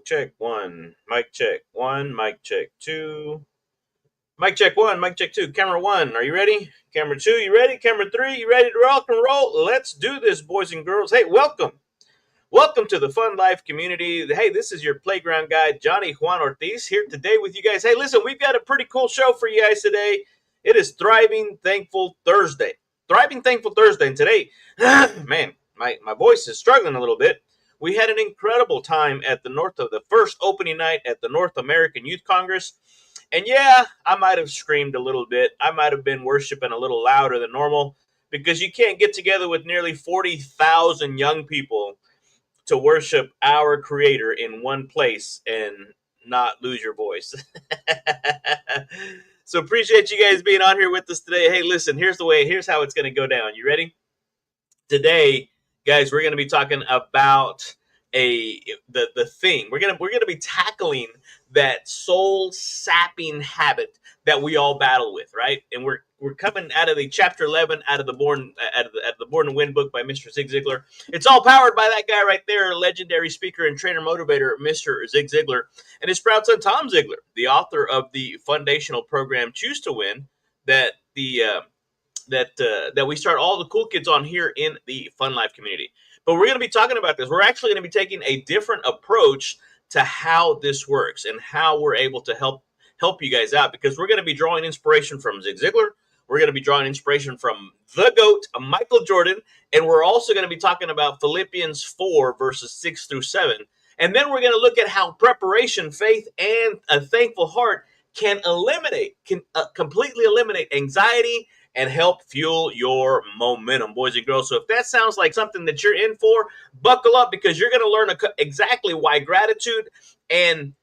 Check one. Mic check one. Mic check two. Mic check one. Mic check two. Camera one. Are you ready? Camera two. You ready? Camera three. You ready to rock and roll? Let's do this, boys and girls. Hey, welcome. Welcome to the Fun Life community. Hey, this is your playground guide, Johnny Juan Ortiz, here today with you guys. Hey, listen, we've got a pretty cool show for you guys today. It is Thriving Thankful Thursday. Thriving Thankful Thursday. And today, man, my voice is struggling a little bit. We had an incredible time at the first opening night at the North American Youth Congress. And yeah, I might have screamed a little bit. I might have been worshiping a little louder than normal because you can't get together with nearly 40,000 young people to worship our Creator in one place and not lose your voice. So appreciate you guys being on here with us today. Hey, listen, here's how it's going to go down. You ready? Today, guys, we're going to be talking about the thing. We're going to be tackling that soul sapping habit that we all battle with, right? And we're coming out of the chapter 11 out of the Born to Win book by Mr. Zig Ziglar. It's all powered by that guy right there, legendary speaker and trainer motivator, Mr. Zig Ziglar, and his proud son Tom Ziglar, the author of the foundational program Choose to Win that we start all the cool kids on here in the Fun Life community. But we're going to be talking about this. We're actually going to be taking a different approach to how this works and how we're able to help you guys out, because we're going to be drawing inspiration from Zig Ziglar. We're going to be drawing inspiration from the GOAT, Michael Jordan, and we're also going to be talking about Philippians 4, verses 6 through 7. And then we're going to look at how preparation, faith, and a thankful heart can completely eliminate anxiety and help fuel your momentum, boys and girls. So if that sounds like something that you're in for, buckle up, because you're going to learn exactly why gratitude and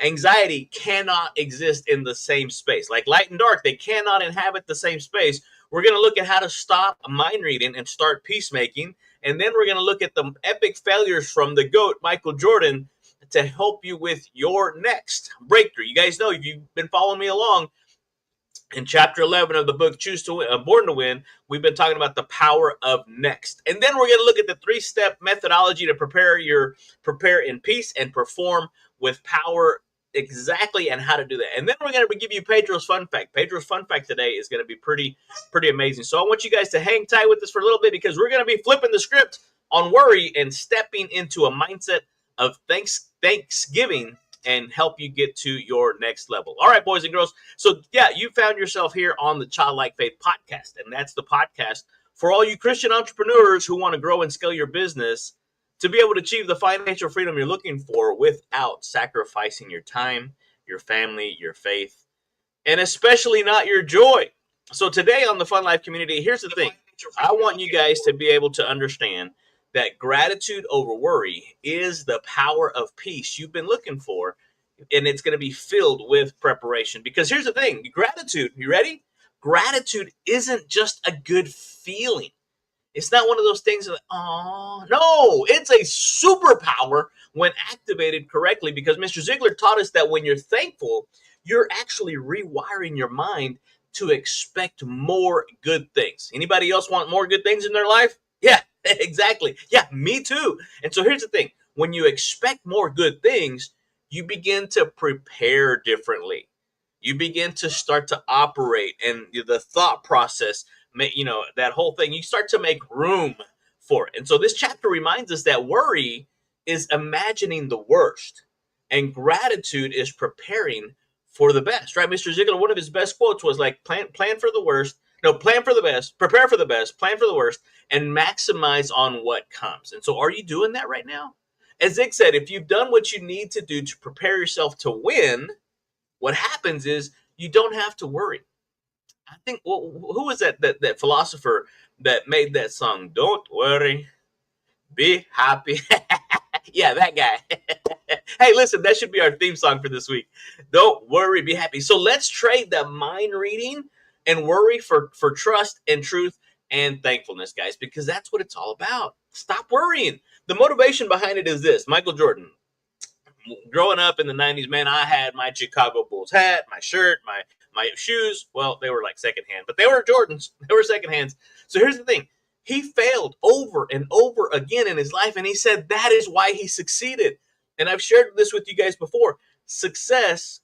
anxiety cannot exist in the same space. Like light and dark, they cannot inhabit the same space. We're going to look at how to stop mind reading and start peacemaking. And then we're going to look at the epic failures from the GOAT, Michael Jordan, to help you with your next breakthrough. You guys know, if you've been following me along, in chapter 11 of the book, Choose to Win, Born to Win, we've been talking about the power of next. And then we're going to look at the 3-step methodology to prepare in peace and perform with power, exactly, and how to do that. And then we're going to give you Pedro's fun fact. Pedro's fun fact today is going to be pretty amazing. So I want you guys to hang tight with us for a little bit, because we're going to be flipping the script on worry and stepping into a mindset of thanksgiving and help you get to your next level. All right, boys and girls. So yeah, you found yourself here on the Childlike Faith podcast, and that's the podcast for all you Christian entrepreneurs who want to grow and scale your business to be able to achieve the financial freedom you're looking for without sacrificing your time, your family, your faith, and especially not your joy. So today on the Fun Life community, here's the thing. I want you guys to be able to understand that gratitude over worry is the power of peace you've been looking for, and it's going to be filled with preparation. Because here's the thing, gratitude, you ready? Gratitude isn't just a good feeling. It's not one of those things that, oh, no, it's a superpower when activated correctly, because Mr. Ziglar taught us that when you're thankful, you're actually rewiring your mind to expect more good things. Anybody else want more good things in their life? Yeah, exactly. Yeah, me too. And so here's the thing. When you expect more good things, you begin to prepare differently. You begin to start to operate, and the thought process, that whole thing, you start to make room for it. And so this chapter reminds us that worry is imagining the worst, and gratitude is preparing for the best, right? Mr. Ziglar, one of his best quotes was like, plan for the worst, plan for the best, prepare for the best, plan for the worst, and maximize on what comes. And so are you doing that right now? As Zig said, if you've done what you need to do to prepare yourself to win, what happens is you don't have to worry. I think, well, who was that philosopher that made that song? Don't worry, be happy. Yeah, that guy. Hey, listen, that should be our theme song for this week. Don't worry, be happy. So let's trade the mind reading and worry for trust and truth and thankfulness, guys, because that's what it's all about. Stop worrying. The motivation behind it is this. Michael Jordan, growing up in the 90s, man, I had my Chicago Bulls hat, my shirt, my shoes. Well, they were like secondhand, but they were Jordans. They were secondhands. So here's the thing. He failed over and over again in his life, and he said that is why he succeeded. And I've shared this with you guys before. Success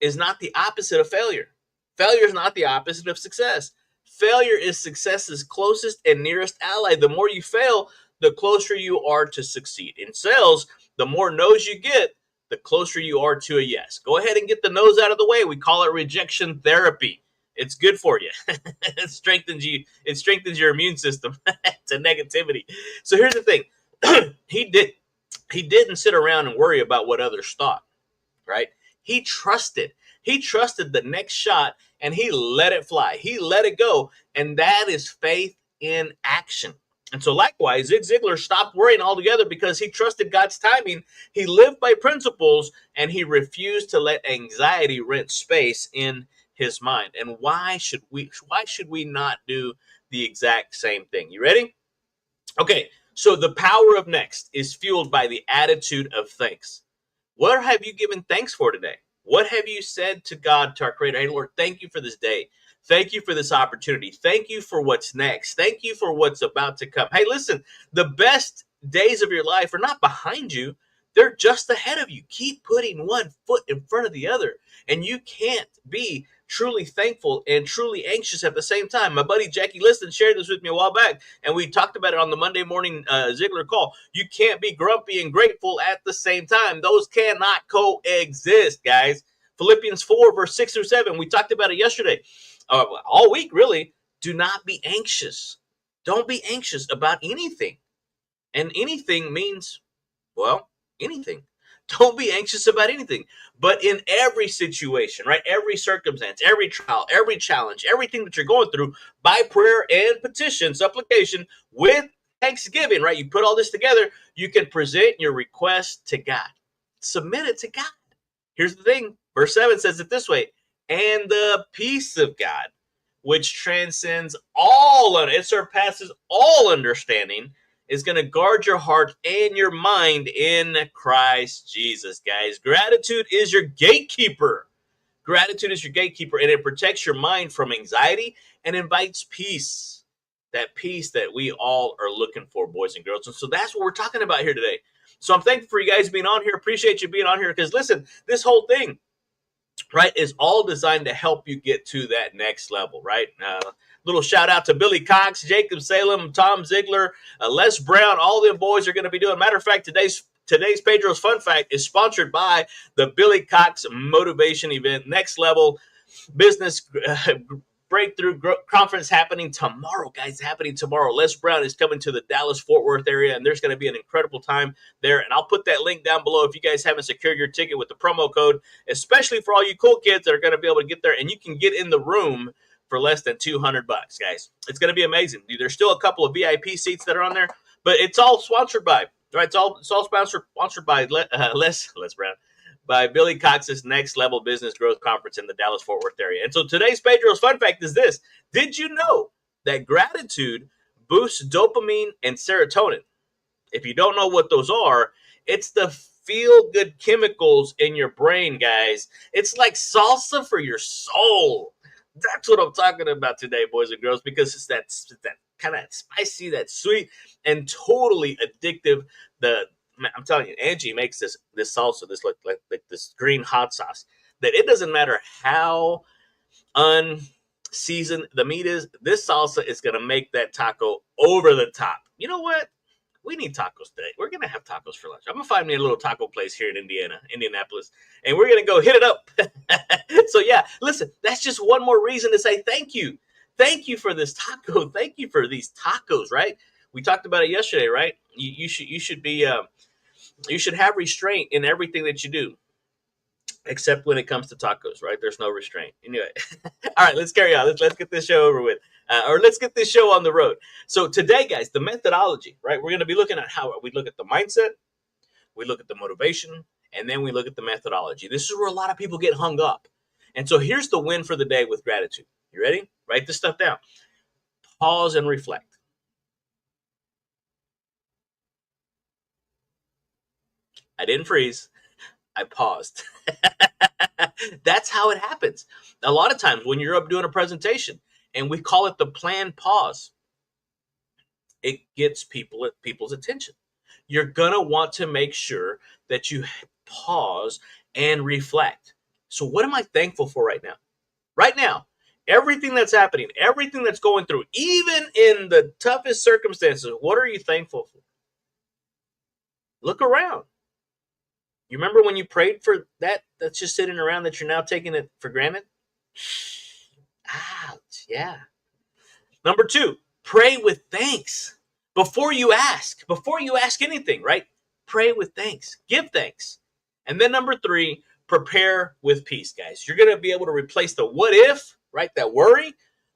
is not the opposite of failure. Failure is not the opposite of success. Failure is success's closest and nearest ally. The more you fail, the closer you are to succeed. In sales, the more no's you get, the closer you are to a yes. Go ahead and get the no's out of the way. We call it rejection therapy. It's good for you. It strengthens you. It strengthens your immune system to negativity. So here's the thing. He didn't sit around and worry about what others thought, right? He trusted. He trusted the next shot and he let it fly. He let it go. And that is faith in action. And so likewise, Zig Ziglar stopped worrying altogether because he trusted God's timing. He lived by principles and he refused to let anxiety rent space in his mind. And why should we not do the exact same thing? You ready? Okay, so the power of next is fueled by the attitude of thanks. What have you given thanks for today? What have you said to God, to our Creator? Hey, Lord, thank you for this day. Thank you for this opportunity. Thank you for what's next. Thank you for what's about to come. Hey, listen, the best days of your life are not behind you. They're just ahead of you. Keep putting one foot in front of the other. And you can't be truly thankful and truly anxious at the same time. My buddy Jackie Liston shared this with me a while back, and we talked about it on the Monday morning Ziglar call. You can't be grumpy and grateful at the same time. Those cannot coexist, guys. Philippians 4, verse 6 through 7. We talked about it yesterday. All week, really. Do not be anxious. Don't be anxious about anything. And anything means, well, anything. Don't be anxious about anything. But in every situation, right? Every circumstance, every trial, every challenge, everything that you're going through, by prayer and petition, supplication, with thanksgiving, right? You put all this together, you can present your request to God. Submit it to God. Here's the thing. Verse 7 says it this way. And the peace of God, which transcends all, it surpasses all understanding, is going to guard your heart and your mind in Christ Jesus, guys. Gratitude is your gatekeeper. Gratitude is your gatekeeper, and it protects your mind from anxiety and invites peace. That peace that we all are looking for, boys and girls. And so that's what we're talking about here today. So I'm thankful for you guys being on here. Appreciate you being on here because, listen, this whole thing, right, is all designed to help you get to that next level, right? Little shout out to Billy Cox, Jacob Salem, Tom Ziglar, Les Brown. All them boys are going to be doing. Matter of fact, today's Pedro's Fun Fact is sponsored by the Billy Cox Motivation Event. Next Level Business Breakthrough Conference happening tomorrow, guys. Happening tomorrow. Les Brown is coming to the Dallas-Fort Worth area, and there's going to be an incredible time there. And I'll put that link down below if you guys haven't secured your ticket with the promo code, especially for all you cool kids that are going to be able to get there. And you can get in the room for less than $200, guys. It's going to be amazing. There's still a couple of VIP seats that are on there, but it's all sponsored by, right? It's all sponsored by Les Brown, by Billy Cox's Next Level Business Growth Conference in the Dallas-Fort Worth area. And so today's Pedro's Fun Fact is this. Did you know that gratitude boosts dopamine and serotonin? If you don't know what those are, it's the feel-good chemicals in your brain, guys. It's like salsa for your soul. That's what I'm talking about today, boys and girls, because it's that kind of spicy, that sweet, and totally addictive. I'm telling you, Angie makes this salsa, this like this green hot sauce, that it doesn't matter how unseasoned the meat is. This salsa is going to make that taco over the top. You know what? We need tacos today. We're going to have tacos for lunch. I'm going to find me a little taco place here in Indianapolis, and we're going to go hit it up. So, yeah, listen, that's just one more reason to say thank you. Thank you for this taco. Thank you for these tacos, right? We talked about it yesterday, right? You should have restraint in everything that you do, except when it comes to tacos, right? There's no restraint. Anyway, all right, let's carry on. Let's get this show over with. Or let's get this show on the road. So today, guys, the methodology, right? We're going to be looking at how we look at the mindset, we look at the motivation, and then we look at the methodology. This is where a lot of people get hung up. And so here's the win for the day with gratitude. You ready? Write this stuff down. Pause and reflect. I didn't freeze. I paused. That's how it happens. A lot of times when you're up doing a presentation, and we call it the planned pause, it gets people's attention. you're going to want to make sure that you pause and reflect. So what am I thankful for right now? Right now, everything that's happening, everything that's going through, even in the toughest circumstances, what are you thankful for? Look around. You remember when you prayed for that that's just sitting around that you're now taking it for granted? Ouch, yeah. Number 2, pray with thanks. Before you ask anything, right? Pray with thanks. Give thanks. And then number 3, prepare with peace, guys. You're going to be able to replace the what if, right? That worry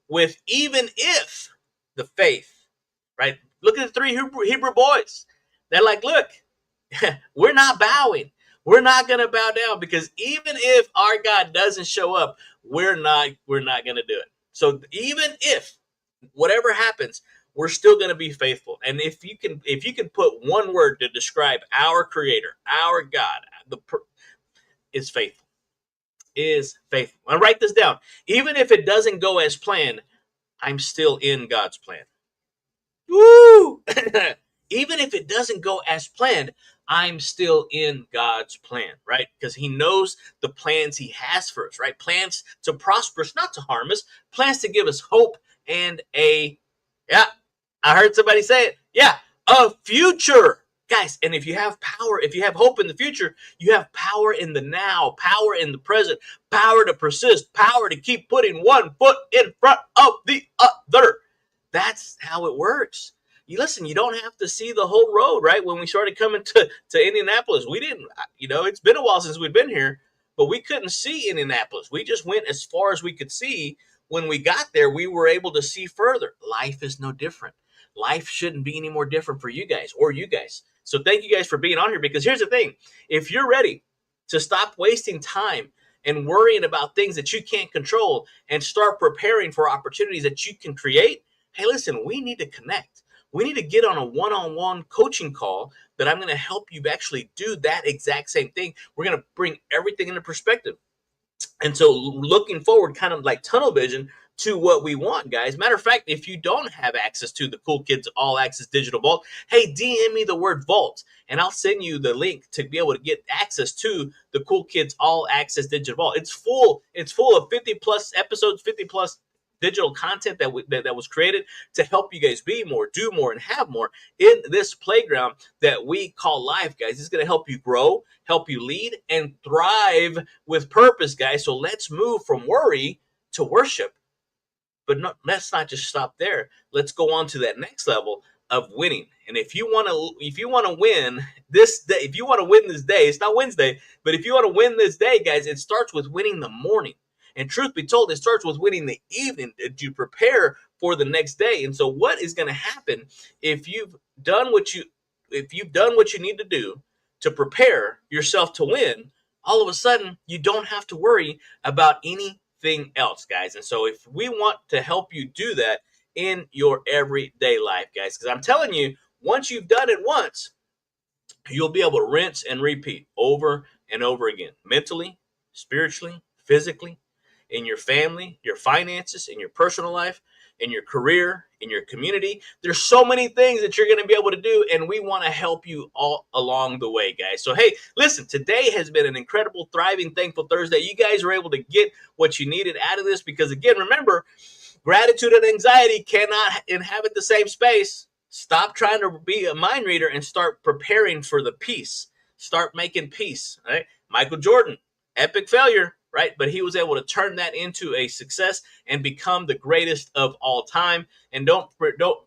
with even if, the faith, right? Look at the 3 Hebrew boys. They're like, look, we're not bowing. We're not going to bow down because even if our God doesn't show up, we're not going to do it. So even if whatever happens, we're still going to be faithful. And if you can put one word to describe our Creator, our God, is faithful. Is faithful. And write this down. Even if it doesn't go as planned, I'm still in God's plan. Woo! Even if it doesn't go as planned, I'm still in God's plan, right? Because he knows the plans he has for us, right? Plans to prosper us, not to harm us. Plans to give us hope and yeah, I heard somebody say it. Yeah, a future. Guys, and if you have power, if you have hope in the future, you have power in the now, power in the present, power to persist, power to keep putting one foot in front of the other. That's how it works. You listen, you don't have to see the whole road, right? When we started coming to Indianapolis, we didn't, it's been a while since we've been here, but we couldn't see Indianapolis. We just went as far as we could see. When we got there, we were able to see further. Life is no different. Life shouldn't be any more different for you guys or you guys. So thank you guys for being on here, because here's the thing. If you're ready to stop wasting time and worrying about things that you can't control and start preparing for opportunities that you can create, hey, listen, we need to connect. We need to get on a one-on-one coaching call that I'm going to help you actually do that exact same thing. We're going to bring everything into perspective. And so looking forward, kind of like tunnel vision to what we want, guys. Matter of fact, if you don't have access to the Cool Kids All Access Digital Vault, hey, DM me the word vault, and I'll send you the link to be able to get access to the Cool Kids All Access Digital Vault. It's full of 50 plus episodes, 50 plus digital content that was created to help you guys be more, do more, and have more in this playground that we call life, guys. It's going to help you grow, help you lead, and thrive with purpose, guys. So let's move from worry to worship. But let's not just stop there. Let's go on to that next level of winning. And if you want to win this day, if you want to win this day, it's not Wednesday, but if you want to win this day, guys, it starts with winning the morning. And truth be told, it starts with winning the evening to prepare for the next day. And so what is going to happen if you've done what you need to do to prepare yourself to win? All of a sudden, you don't have to worry about anything else, guys. And so if we want to help you do that in your everyday life, guys, because I'm telling you, once you've done it once, you'll be able to rinse and repeat over and over again, mentally, spiritually, physically, in your family, your finances, in your personal life, in your career, in your community. There's so many things that you're going to be able to do, and we want to help you all along the way, guys. So, hey, listen, today has been an incredible, thriving, thankful Thursday. You guys were able to get what you needed out of this because, again, remember, gratitude and anxiety cannot inhabit the same space. Stop trying to be a mind reader and start preparing for the peace. Start making peace, right? Michael Jordan, epic failure, right? But he was able to turn that into a success and become the greatest of all time. And don't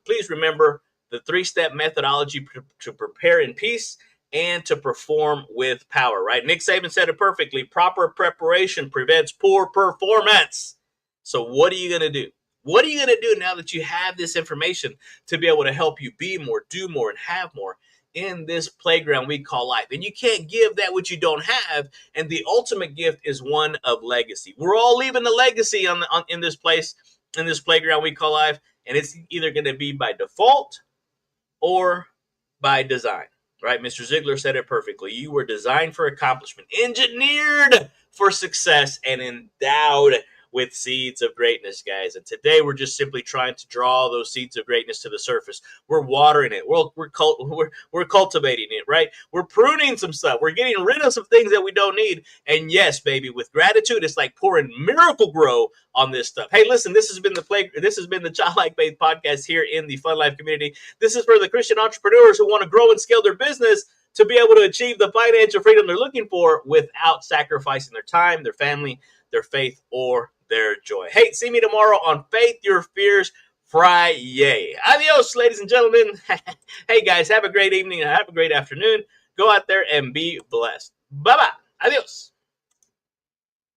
please remember the 3-step methodology to prepare in peace and to perform with power, right? Nick Saban said it perfectly. Proper preparation prevents poor performance. So what are you going to do? What are you going to do now that you have this information to be able to help you be more, do more, and have more in this playground we call life? And you can't give that which you don't have. And the ultimate gift is one of legacy. We're all leaving a legacy in this place, in this playground we call life. And it's either going to be by default or by design, right? Mr. Ziglar said it perfectly. You were designed for accomplishment, engineered for success, and endowed with seeds of greatness, guys. And today we're just simply trying to draw those seeds of greatness to the surface. We're watering it. We're cultivating it, right? We're pruning some stuff. We're getting rid of some things that we don't need. And yes, baby, with gratitude, it's like pouring Miracle Grow on this stuff. Hey, listen, this has been the Childlike Faith podcast here in the Fun Life community. This is for the Christian entrepreneurs who want to grow and scale their business to be able to achieve the financial freedom they're looking for without sacrificing their time, their family, their faith, or their joy. Hey, see me tomorrow on Faith Your Fears Friday. Adios, ladies and gentlemen. Hey, guys, have a great evening and have a great afternoon. Go out there and be blessed. Bye-bye. Adios.